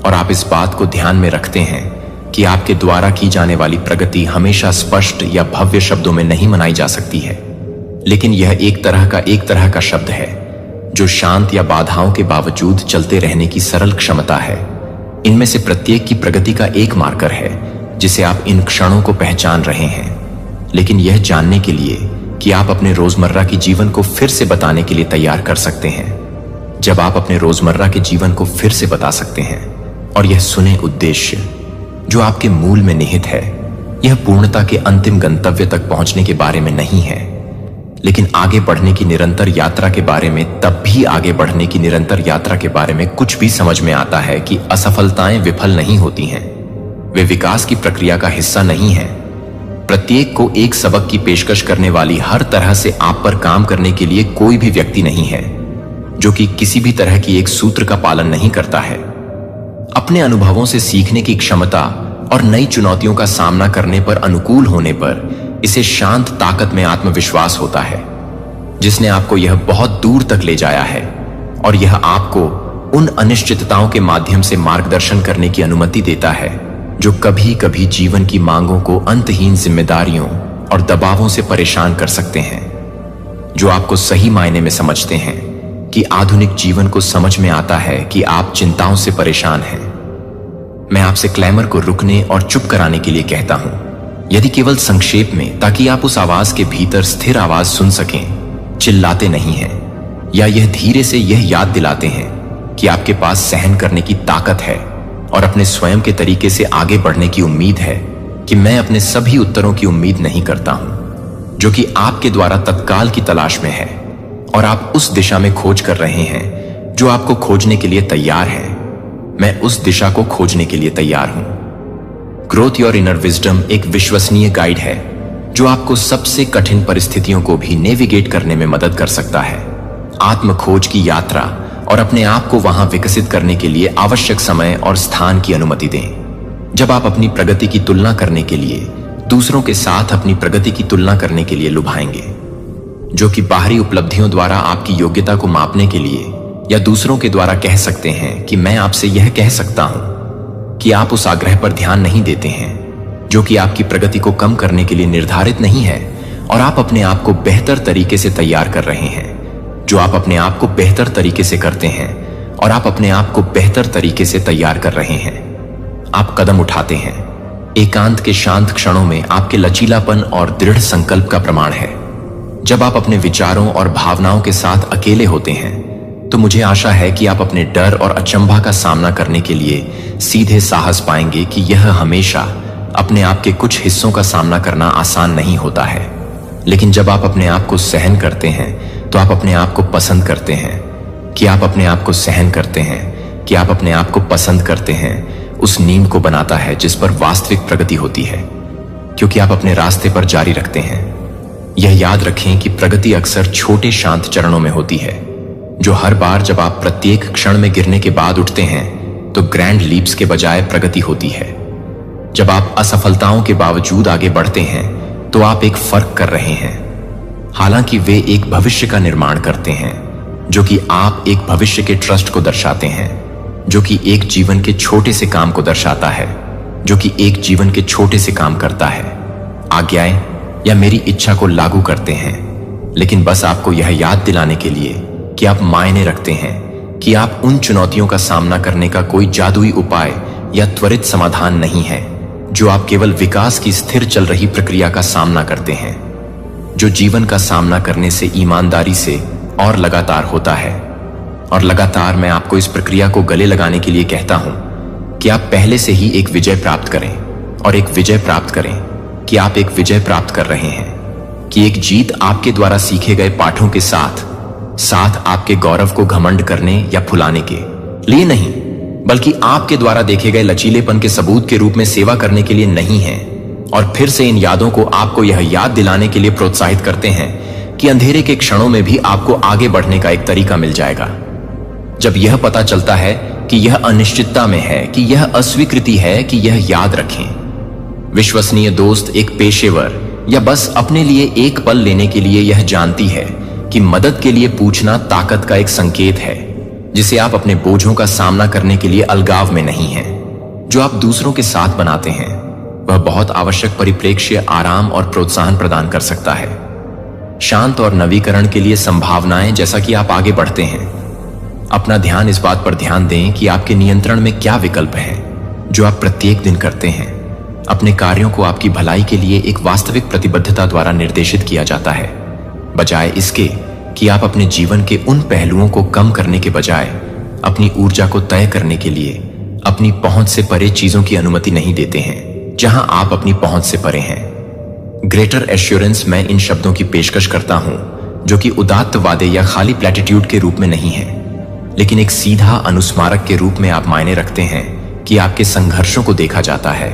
और आप इस बात को ध्यान में रखते हैं कि आपके द्वारा की जाने वाली प्रगति हमेशा स्पष्ट या भव्य शब्दों में नहीं मनाई जा सकती है, लेकिन यह एक तरह का शब्द है जो शांत या बाधाओं के बावजूद चलते रहने की सरल क्षमता है। इनमें से प्रत्येक की प्रगति का एक मार्कर है जिसे आप इन क्षणों को पहचान रहे हैं, लेकिन यह जानने के लिए कि आप अपने रोजमर्रा के जीवन को फिर से बताने के लिए तैयार कर सकते हैं। जब आप अपने रोजमर्रा के जीवन को फिर से बता सकते हैं और यह सुने उद्देश्य जो आपके मूल में निहित है, यह पूर्णता के अंतिम गंतव्य तक पहुंचने के बारे में नहीं है, लेकिन आगे बढ़ने की निरंतर यात्रा के बारे में। तब भी आगे बढ़ने की निरंतर यात्रा के बारे में कुछ भी समझ में आता है कि असफलताएं विफल नहीं होती हैं, वे विकास की प्रक्रिया का हिस्सा नहीं हैं। प्रत्येक को एक सबक की पेशकश करने वाली हर तरह से आप पर काम करने के लिए कोई भी व्यक्ति नहीं है जो कि किसी भी तरह की एक सूत्र का पालन नहीं करता है। अपने अनुभवों से सीखने की क्षमता और नई चुनौतियों का सामना करने पर अनुकूल होने पर इसे शांत ताकत में आत्मविश्वास होता है, जिसने आपको यह बहुत दूर तक ले जाया है, और यह आपको उन अनिश्चितताओं के माध्यम से मार्गदर्शन करने की अनुमति देता है जो कभी कभी जीवन की मांगों को अंतहीन जिम्मेदारियों और दबावों से परेशान कर सकते हैं। जो आपको सही मायने में समझते हैं कि आधुनिक जीवन को समझ में आता है कि आप चिंताओं से परेशान हैं। मैं आपसे क्लैमर को रुकने और चुप कराने के लिए कहता हूं, यदि केवल संक्षेप में, ताकि आप उस आवाज के भीतर स्थिर आवाज सुन सकें। चिल्लाते नहीं हैं, या यह धीरे से यह याद दिलाते हैं कि आपके पास सहन करने की ताकत है और अपने स्वयं के तरीके से आगे बढ़ने की उम्मीद है कि मैं अपने सभी उत्तरों की उम्मीद नहीं करता हूं जो कि आपके द्वारा तत्काल की तलाश में है, और आप उस दिशा में खोज कर रहे हैं जो आपको खोजने के लिए तैयार है। मैं उस दिशा को खोजने के लिए तैयार हूं। ग्रोथ योर इनर विजडम एक विश्वसनीय गाइड है जो आपको सबसे कठिन परिस्थितियों को भी नेविगेट करने में मदद कर सकता है। आत्म खोज की यात्रा और अपने आप को वहां विकसित करने के लिए आवश्यक समय और स्थान की अनुमति दें। जब आप अपनी प्रगति की तुलना करने के लिए दूसरों के साथ अपनी प्रगति की तुलना करने के लिए लुभाएंगे, जो कि बाहरी उपलब्धियों द्वारा आपकी योग्यता को मापने के लिए, या दूसरों के द्वारा कह सकते हैं कि मैं आपसे यह कह सकता हूं कि आप उस आग्रह पर ध्यान नहीं देते हैं जो कि आपकी प्रगति को कम करने के लिए निर्धारित नहीं है, और आप अपने आप को बेहतर तरीके से तैयार कर रहे हैं, जो आप अपने आप को बेहतर तरीके से करते हैं और आप अपने आप को बेहतर तरीके से तैयार कर रहे हैं। आप कदम उठाते हैं। एकांत के शांत क्षणों में आपके लचीलापन और दृढ़ संकल्प का प्रमाण है। जब आप अपने विचारों और भावनाओं के साथ अकेले होते हैं तो मुझे आशा है कि आप अपने डर और अचंभा का सामना करने के लिए सीधे साहस पाएंगे कि यह हमेशा अपने आप के कुछ हिस्सों का सामना करना आसान नहीं होता है। लेकिन जब आप अपने आप को सहन करते हैं तो आप अपने आप को पसंद करते हैं। कि आप अपने आप को सहन करते हैं, कि आप अपने आप को पसंद करते हैं, उस नींव को बनाता है जिस पर वास्तविक प्रगति होती है, क्योंकि आप अपने रास्ते पर जारी रखते हैं। यह याद रखें कि प्रगति अक्सर छोटे शांत चरणों में होती है, जो हर बार जब आप प्रत्येक क्षण में गिरने के बाद उठते हैं तो ग्रैंड लीप्स के बजाय प्रगति होती है। जब आप असफलताओं के बावजूद आगे बढ़ते हैं तो आप एक फर्क कर रहे हैं। हालांकि वे एक भविष्य का निर्माण करते हैं, जो कि आप एक भविष्य के ट्रस्ट को दर्शाते हैं, जो कि एक जीवन के छोटे से काम को दर्शाता है, जो कि एक जीवन के छोटे से काम करता है। आज्ञाएं या मेरी इच्छा को लागू करते हैं, लेकिन बस आपको यह याद दिलाने के लिए कि आप मायने रखते हैं, कि आप उन चुनौतियों का सामना करने का कोई जादुई उपाय या त्वरित समाधान नहीं है, जो आप केवल विकास की स्थिर चल रही प्रक्रिया का सामना करते हैं, जो जीवन का सामना करने से ईमानदारी से और लगातार होता है। और लगातार मैं आपको इस प्रक्रिया को गले लगाने के लिए कहता हूं कि आप पहले से ही एक विजय प्राप्त करें और एक विजय प्राप्त करें, कि आप एक विजय प्राप्त कर रहे हैं, कि एक जीत आपके द्वारा सीखे गए पाठों के साथ साथ आपके गौरव को घमंड करने या फुलाने के लिए नहीं, बल्कि आपके द्वारा देखे गए लचीलेपन के सबूत के रूप में सेवा करने के लिए नहीं है। और फिर से इन यादों को आपको यह याद दिलाने के लिए प्रोत्साहित करते हैं कि अंधेरे के क्षणों में भी आपको आगे बढ़ने का एक तरीका मिल जाएगा। जब यह पता चलता है कि यह अनिश्चितता में है, कि यह अस्वीकृति है, कि यह याद रखें। विश्वसनीय दोस्त एक पेशेवर या बस अपने लिए एक पल लेने के लिए यह जानती है कि मदद के लिए पूछना ताकत का एक संकेत है, जिसे आप अपने बोझों का सामना करने के लिए अलगाव में नहीं हैं। जो आप दूसरों के साथ बनाते हैं वह बहुत आवश्यक परिप्रेक्ष्य, आराम और प्रोत्साहन प्रदान कर सकता है। शांत और नवीकरण के लिए संभावनाएं। जैसा कि आप आगे बढ़ते हैं, अपना ध्यान इस बात पर ध्यान दें कि आपके नियंत्रण में क्या विकल्प हैं जो आप प्रत्येक दिन करते हैं। अपने कार्यों को आपकी भलाई के लिए एक वास्तविक प्रतिबद्धता द्वारा निर्देशित किया जाता है, बजाय इसके कि आप अपने जीवन के उन पहलुओं को कम करने के बजाय अपनी ऊर्जा को तय करने के लिए अपनी पहुंच से परे चीजों की अनुमति नहीं देते हैं जहां आप अपनी पहुंच से परे हैं। ग्रेटर एश्योरेंस, मैं इन शब्दों की पेशकश करता हूं जो कि उदात्त वादे या खाली प्लेटिट्यूड के रूप में नहीं है, लेकिन एक सीधा अनुस्मारक के रूप में आप मायने रखते हैं कि आपके संघर्षों को देखा जाता है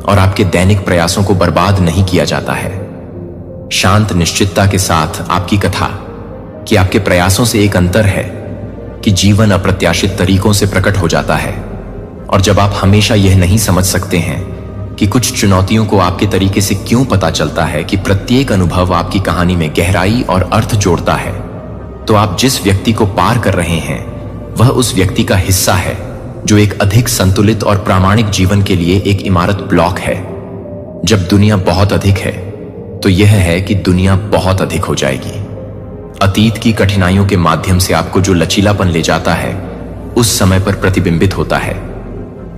और आपके दैनिक प्रयासों को बर्बाद नहीं किया जाता है। शांत निश्चितता के साथ आपकी कथा कि आपके प्रयासों से एक अंतर है कि जीवन अप्रत्याशित तरीकों से प्रकट हो जाता है। और जब आप हमेशा यह नहीं समझ सकते हैं कि कुछ चुनौतियों को आपके तरीके से क्यों पता चलता है कि प्रत्येक अनुभव आपकी कहानी में गहराई और अर्थ जोड़ता है, तो आप जिस व्यक्ति को पार कर रहे हैं वह उस व्यक्ति का हिस्सा है जो एक अधिक संतुलित और प्रामाणिक जीवन के लिए एक इमारत ब्लॉक है। जब दुनिया बहुत अधिक है तो यह है कि दुनिया बहुत अधिक हो जाएगी। अतीत की कठिनाइयों के माध्यम से आपको जो लचीलापन ले जाता है उस समय पर प्रतिबिंबित होता है।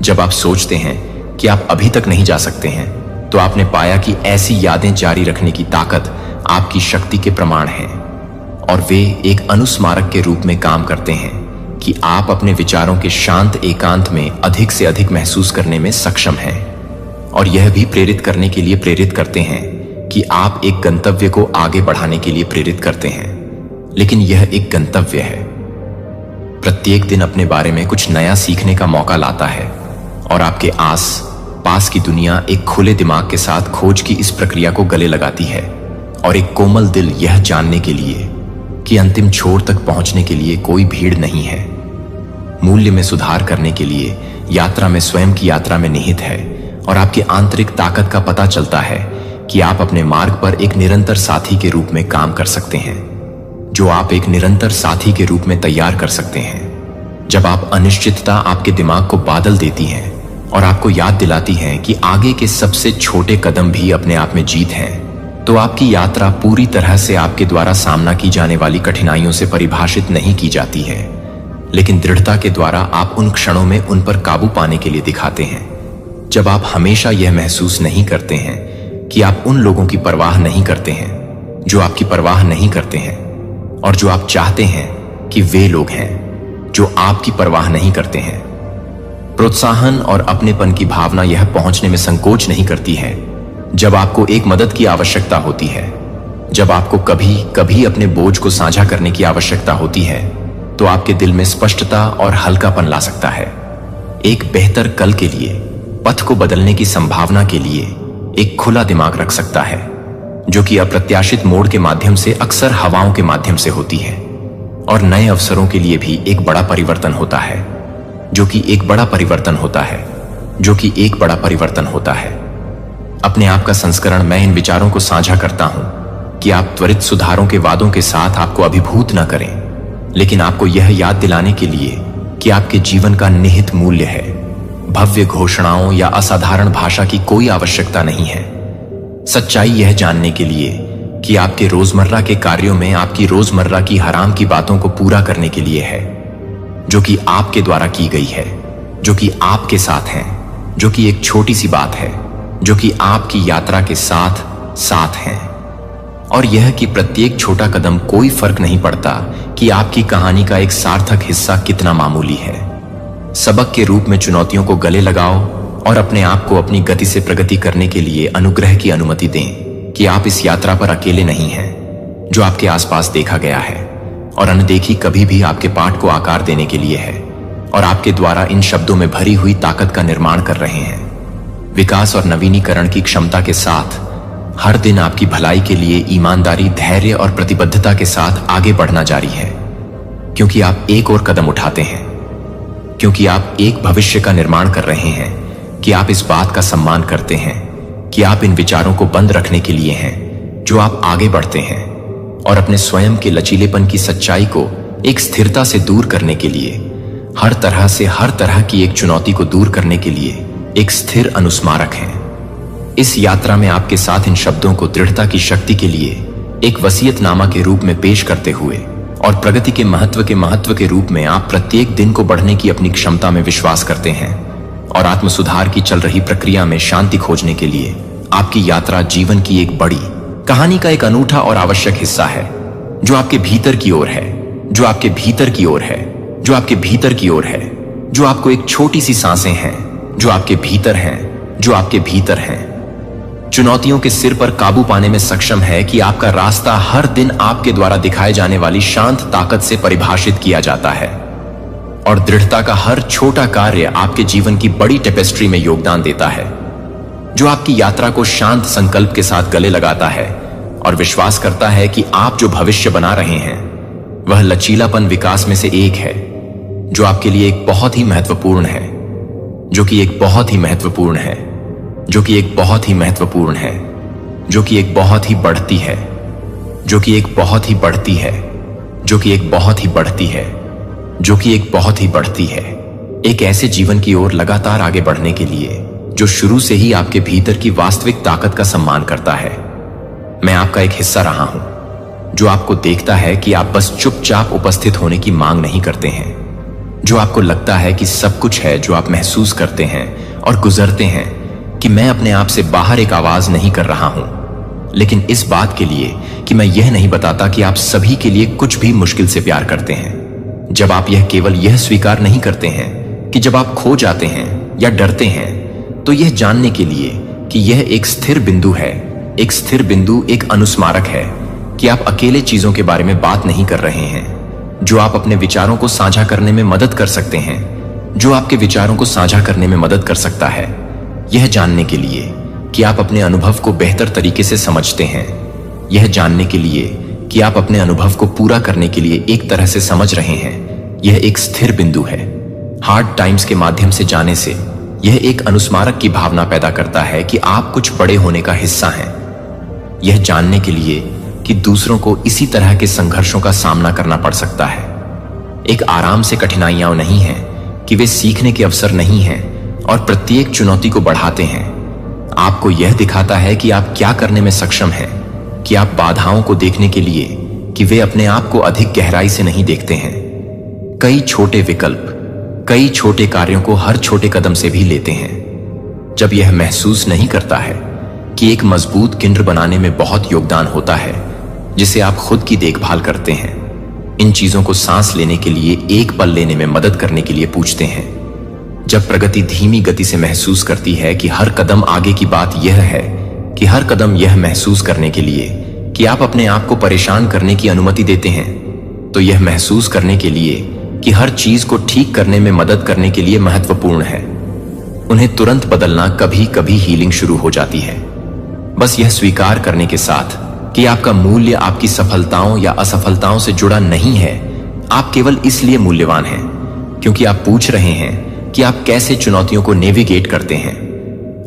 जब आप सोचते हैं कि आप अभी तक नहीं जा सकते हैं तो आपने पाया कि ऐसी यादें जारी रखने की ताकत आपकी शक्ति के प्रमाण हैं, और वे एक अनुस्मारक के रूप में काम करते हैं कि आप अपने विचारों के शांत एकांत में अधिक से अधिक महसूस करने में सक्षम हैं। और यह भी प्रेरित करने के लिए प्रेरित करते हैं कि आप एक गंतव्य को आगे बढ़ाने के लिए प्रेरित करते हैं, लेकिन यह एक गंतव्य है। प्रत्येक दिन अपने बारे में कुछ नया सीखने का मौका लाता है, और आपके आस पास की दुनिया एक खुले दिमाग के साथ खोज की इस प्रक्रिया को गले लगाती है, और एक कोमल दिल यह जानने के लिए कि अंतिम छोर तक पहुंचने के लिए कोई भीड़ नहीं है। मूल्य में सुधार करने के लिए यात्रा में स्वयं की यात्रा में निहित है, और आपकी आंतरिक ताकत का पता चलता है कि आप अपने मार्ग पर एक निरंतर साथी के रूप में काम कर सकते हैं, जो आप एक निरंतर साथी के रूप में तैयार कर सकते हैं। जब आप अनिश्चितता आपके दिमाग को बादल देती हैं और आपको याद दिलाती हैं कि आगे के सबसे छोटे कदम भी अपने आप में जीत हैं, तो आपकी यात्रा पूरी तरह से आपके द्वारा सामना की जाने वाली कठिनाइयों से परिभाषित नहीं की जाती है, लेकिन दृढ़ता के द्वारा आप उन क्षणों में उन पर काबू पाने के लिए दिखाते हैं जब आप हमेशा यह महसूस नहीं करते हैं कि आप उन लोगों की परवाह नहीं करते हैं जो आपकी परवाह नहीं करते हैं, और जो आप चाहते हैं कि वे लोग हैं जो आपकी परवाह नहीं करते हैं। प्रोत्साहन और अपनेपन की भावना यह पहुंचने में संकोच नहीं करती है जब आपको एक मदद की आवश्यकता होती है। जब आपको कभी कभी अपने बोझ को साझा करने की आवश्यकता होती है तो आपके दिल में स्पष्टता और हल्कापन ला सकता है। एक बेहतर कल के लिए, पथ को बदलने की संभावना के लिए एक खुला दिमाग रख सकता है, जो कि अप्रत्याशित मोड़ के माध्यम से अक्सर हवाओं के माध्यम से होती है, और नए अवसरों के लिए भी एक बड़ा परिवर्तन होता है, जो कि एक बड़ा परिवर्तन होता है, जो कि एक बड़ा परिवर्तन होता है। अपने आप का संस्करण मैं इन विचारों को साझा करता हूं कि आप त्वरित सुधारों के वादों के साथ आपको अभिभूत न करें, लेकिन आपको यह याद दिलाने के लिए कि आपके जीवन का निहित मूल्य है। भव्य घोषणाओं या असाधारण भाषा की कोई आवश्यकता नहीं है। सच्चाई यह जानने के लिए कि आपके रोजमर्रा के कार्यों में आपकी रोजमर्रा की हराम की बातों को पूरा करने के लिए है, जो कि आपके द्वारा की गई है, जो कि आपके साथ है, जो कि एक छोटी सी बात है, जो कि आपकी यात्रा के साथ साथ है। और यह कि प्रत्येक छोटा कदम कोई फर्क नहीं पड़ता कि आपकी कहानी का एक सार्थक हिस्सा कितना मामूली है। सबक के रूप में चुनौतियों को गले लगाओ और अपने आप को अपनी गति से प्रगति करने के लिए अनुग्रह की अनुमति दें कि आप इस यात्रा पर अकेले नहीं हैं। जो आपके आसपास देखा गया है और अनदेखी कभी भी आपके पाठ को आकार देने के लिए है, और आपके द्वारा इन शब्दों में भरी हुई ताकत का निर्माण कर रहे हैं। विकास और नवीनीकरण की क्षमता के साथ हर दिन आपकी भलाई के लिए ईमानदारी, धैर्य और प्रतिबद्धता के साथ आगे बढ़ना जारी है, क्योंकि आप एक और कदम उठाते हैं, क्योंकि आप एक भविष्य का निर्माण कर रहे हैं, कि आप इस बात का सम्मान करते हैं कि आप इन विचारों को बंद रखने के लिए हैं जो आप आगे बढ़ते हैं, और अपने स्वयं के लचीलेपन की सच्चाई को एक स्थिरता से दूर करने के लिए, हर तरह से हर तरह की एक चुनौती को दूर करने के लिए एक स्थिर अनुस्मारक हैं। इस यात्रा में आपके साथ इन शब्दों को दृढ़ता की शक्ति के लिए एक वसीयतनामा के रूप में पेश करते हुए और प्रगति के महत्व के रूप में आप प्रत्येक दिन को बढ़ने की अपनी क्षमता में विश्वास करते हैं, और आत्म सुधार की चल रही प्रक्रिया में शांति खोजने के लिए आपकी यात्रा जीवन की एक बड़ी कहानी का एक अनूठा और आवश्यक हिस्सा है, जो आपके भीतर की ओर है, जो आपके भीतर की ओर है, जो आपके भीतर की ओर है, जो आपको एक छोटी सी सांसें हैं, जो आपके भीतर हैं, जो आपके भीतर हैं। चुनौतियों के सिर पर काबू पाने में सक्षम है कि आपका रास्ता हर दिन आपके द्वारा दिखाए जाने वाली शांत ताकत से परिभाषित किया जाता है, और दृढ़ता का हर छोटा कार्य आपके जीवन की बड़ी टेपेस्ट्री में योगदान देता है, जो आपकी यात्रा को शांत संकल्प के साथ गले लगाता है और विश्वास करता है कि आप जो भविष्य बना रहे हैं वह लचीलापन विकास में से एक है, जो आपके लिए एक बहुत ही महत्वपूर्ण है, जो कि एक बहुत ही महत्वपूर्ण है, जो कि एक बहुत ही महत्वपूर्ण है, जो कि एक बहुत ही बढ़ती है, जो कि एक बहुत ही बढ़ती है, जो कि एक बहुत ही बढ़ती है, जो कि एक बहुत ही बढ़ती है, एक ऐसे जीवन की ओर लगातार आगे बढ़ने के लिए जो शुरू से ही आपके भीतर की वास्तविक ताकत का सम्मान करता है। मैं आपका एक हिस्सा रहा हूं, जो आपको देखता है कि आप बस चुपचाप उपस्थित होने की मांग नहीं करते हैं, जो आपको लगता है कि सब कुछ है जो आप महसूस करते हैं और गुजरते हैं, कि मैं अपने आप से बाहर एक आवाज नहीं कर रहा हूं, लेकिन इस बात के लिए कि मैं यह नहीं बताता कि आप सभी के लिए कुछ भी मुश्किल से प्यार करते हैं। जब आप यह केवल यह स्वीकार नहीं करते हैं कि जब आप खो जाते हैं या डरते हैं, तो यह जानने के लिए कि यह एक स्थिर बिंदु है, एक स्थिर बिंदु, एक अनुस्मारक है कि आप अकेले चीजों के बारे में बात नहीं कर रहे हैं, जो आप अपने विचारों को साझा करने में मदद कर सकते हैं, जो आपके विचारों को साझा करने में मदद कर सकता है। यह जानने के लिए कि आप अपने अनुभव को बेहतर तरीके से समझते हैं, यह जानने के लिए कि आप अपने अनुभव को पूरा करने के लिए एक तरह से समझ रहे हैं, यह एक स्थिर बिंदु है। हार्ड टाइम्स के माध्यम से जाने से यह एक अनुस्मारक की भावना पैदा करता है कि आप कुछ बड़े होने का हिस्सा हैं। यह जानने के लिए कि दूसरों को इसी तरह के संघर्षों का सामना करना पड़ सकता है, एक आराम से कठिनाइयां नहीं हैं, कि वे सीखने के अवसर नहीं हैं और प्रत्येक चुनौती को बढ़ाते हैं। आपको यह दिखाता है कि आप क्या करने में सक्षम हैं कि आप बाधाओं को देखने के लिए कि वे अपने आप को अधिक गहराई से नहीं देखते हैं। कई छोटे विकल्प, कई छोटे कार्यों को हर छोटे कदम से भी लेते हैं। जब यह महसूस नहीं करता है कि एक मजबूत केंद्र बनाने में बहुत योगदान होता है जिसे आप खुद की देखभाल करते हैं, इन चीजों को सांस लेने के लिए, एक पल लेने में मदद करने के लिए पूछते हैं। जब प्रगति धीमी गति से महसूस करती है कि हर कदम आगे की बात यह है कि हर कदम यह महसूस करने के लिए कि आप अपने आप को परेशान करने की अनुमति देते हैं, तो यह महसूस करने के लिए कि हर चीज को ठीक करने में मदद करने के लिए महत्वपूर्ण है। उन्हें तुरंत बदलना कभी कभी हीलिंग शुरू हो जाती है। बस यह स्वीकार करने के साथ कि आपका मूल्य आपकी सफलताओं या असफलताओं से जुड़ा नहीं है। आप केवल इसलिए मूल्यवान हैं क्योंकि आप पूछ रहे हैं कि आप कैसे चुनौतियों को नेविगेट करते हैं।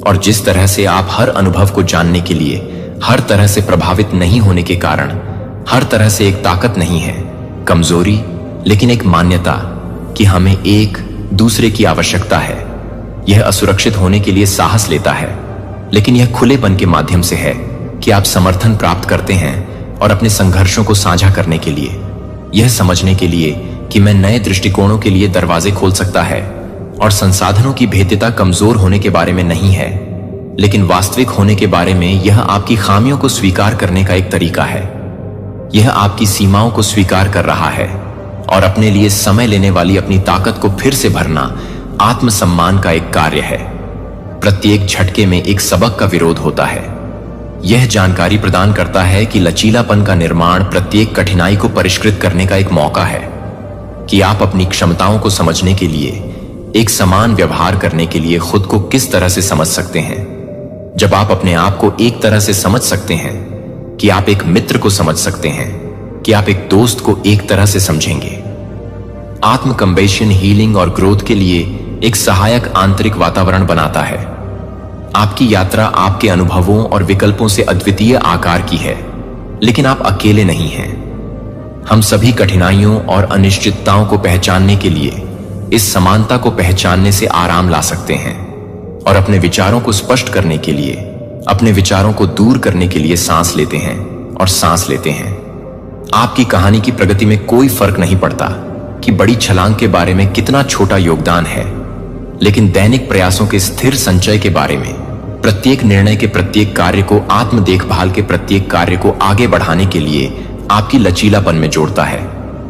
और जिस तरह से आप हर अनुभव को जानने के लिए हर तरह से प्रभावित नहीं होने के कारण हर तरह से एक ताकत नहीं है, कमजोरी, लेकिन एक मान्यता कि हमें एक दूसरे की आवश्यकता है। यह असुरक्षित होने के लिए साहस लेता है, लेकिन यह खुलेपन के माध्यम से है कि आप समर्थन प्राप्त करते हैं और अपने संघर्षों को साझा करने के लिए, यह समझने के लिए कि मैं नए दृष्टिकोणों के लिए दरवाजे खोल सकता है। और संसाधनों की भेद्यता कमजोर होने के बारे में नहीं है, लेकिन वास्तविक होने के बारे में। यह आपकी खामियों को स्वीकार करने का एक तरीका है। यह आपकी सीमाओं को स्वीकार कर रहा है और अपने लिए समय लेने वाली अपनी ताकत को फिर से भरना आत्मसम्मान का एक कार्य है। प्रत्येक झटके में एक सबक का विरोध होता है। यह जानकारी प्रदान करता है कि लचीलापन का निर्माण प्रत्येक कठिनाई को परिष्कृत करने का एक मौका है, कि आप अपनी क्षमताओं को समझने के लिए, एक समान व्यवहार करने के लिए खुद को किस तरह से समझ सकते हैं। जब आप अपने आप को एक तरह से समझ सकते हैं कि आप एक मित्र को समझ सकते हैं, कि आप एक दोस्त को एक तरह से समझेंगे। आत्म कंबेशन हीलिंग और ग्रोथ के लिए एक सहायक आंतरिक वातावरण बनाता है। आपकी यात्रा आपके अनुभवों और विकल्पों से अद्वितीय आकार की है, लेकिन आप अकेले नहीं हैं। हम सभी कठिनाइयों और अनिश्चितताओं को पहचानने के लिए इस समानता को पहचानने से आराम ला सकते हैं और अपने विचारों को स्पष्ट करने के लिए, अपने विचारों को दूर करने के लिए सांस लेते हैं और सांस लेते हैं। आपकी कहानी की प्रगति में कोई फर्क नहीं पड़ता कि बड़ी छलांग के बारे में कितना छोटा योगदान है, लेकिन दैनिक प्रयासों के स्थिर संचय के बारे में, प्रत्येक निर्णय के प्रत्येक कार्य को, आत्म देखभाल के प्रत्येक कार्य को आगे बढ़ाने के लिए आपकी लचीलापन में जोड़ता है।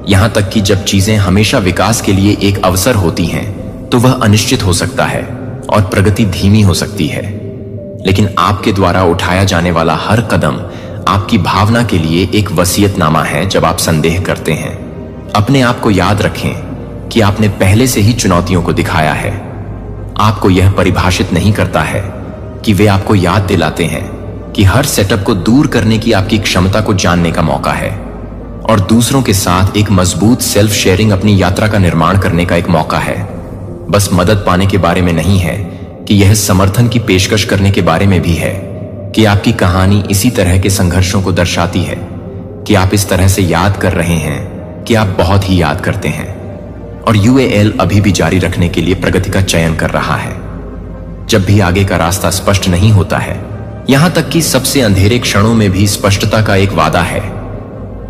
यहां तक कि जब चीजें हमेशा विकास के लिए एक अवसर होती हैं, तो वह अनिश्चित हो सकता है और प्रगति धीमी हो सकती है। लेकिन आपके द्वारा उठाया जाने वाला हर कदम आपकी भावना के लिए एक वसीयतनामा है। जब आप संदेह करते हैं, अपने आप को याद रखें कि आपने पहले से ही चुनौतियों को दिखाया है। आपको यह परिभाषित नहीं करता है कि वे आपको याद दिलाते हैं कि हर सेटअप को दूर करने की आपकी क्षमता को जानने का मौका है और दूसरों के साथ एक मजबूत सेल्फ शेयरिंग अपनी यात्रा का निर्माण करने का एक मौका है। बस मदद पाने के बारे में नहीं है कि यह समर्थन की पेशकश करने के बारे में भी है कि आपकी कहानी इसी तरह के संघर्षों को दर्शाती है, कि आप इस तरह से याद कर रहे हैं कि आप बहुत ही याद करते हैं और यूएएल अभी भी जारी रखने के लिए प्रगति का चयन कर रहा है। जब भी आगे का रास्ता स्पष्ट नहीं होता है, यहां तक कि सबसे अंधेरे क्षणों में भी स्पष्टता का एक वादा है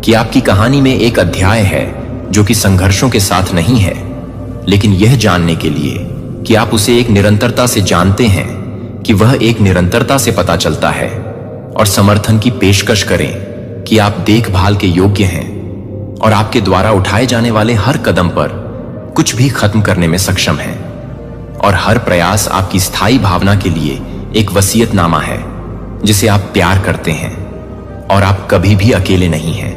कि आपकी कहानी में एक अध्याय है जो कि संघर्षों के साथ नहीं है, लेकिन यह जानने के लिए कि आप उसे एक निरंतरता से जानते हैं, कि वह एक निरंतरता से पता चलता है और समर्थन की पेशकश करें कि आप देखभाल के योग्य हैं और आपके द्वारा उठाए जाने वाले हर कदम पर कुछ भी खत्म करने में सक्षम हैं और हर प्रयास आपकी स्थायी भावना के लिए एक वसीयतनामा है जिसे आप प्यार करते हैं और आप कभी भी अकेले नहीं हैं।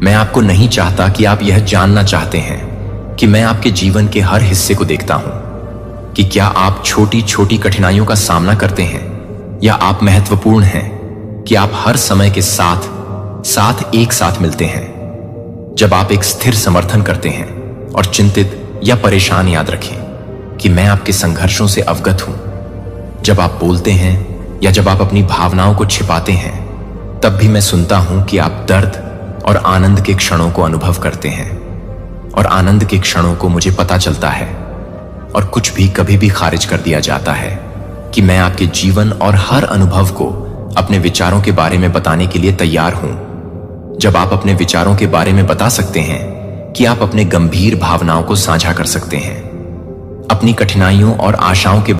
मैं आपको नहीं चाहता कि आप यह जानना चाहते हैं कि मैं आपके जीवन के हर हिस्से को देखता हूं, कि क्या आप छोटी छोटी कठिनाइयों का सामना करते हैं या आप महत्वपूर्ण हैं, कि आप हर समय के साथ एक साथ मिलते हैं। जब आप एक स्थिर समर्थन करते हैं और चिंतित या परेशान, याद रखें कि मैं आपके संघर्षों से अवगत हूं। जब आप बोलते हैं या जब आप अपनी भावनाओं को छिपाते हैं, तब भी मैं सुनता हूं कि आप दर्द और आनंद के क्षणों को अनुभव करते हैं और आनंद के क्षणों को मुझे पता चलता है और कुछ भी कभी भी खारिज कर दिया जाता है कि मैं आपके जीवन और हर अनुभव को अपने विचारों के बारे में बताने के लिए तैयार हूं। जब आप अपने विचारों के बारे में बता सकते हैं कि आप अपने गंभीर भावनाओं को साझा कर सकते हैं, अपनी कठिनाइयों और आशाओं के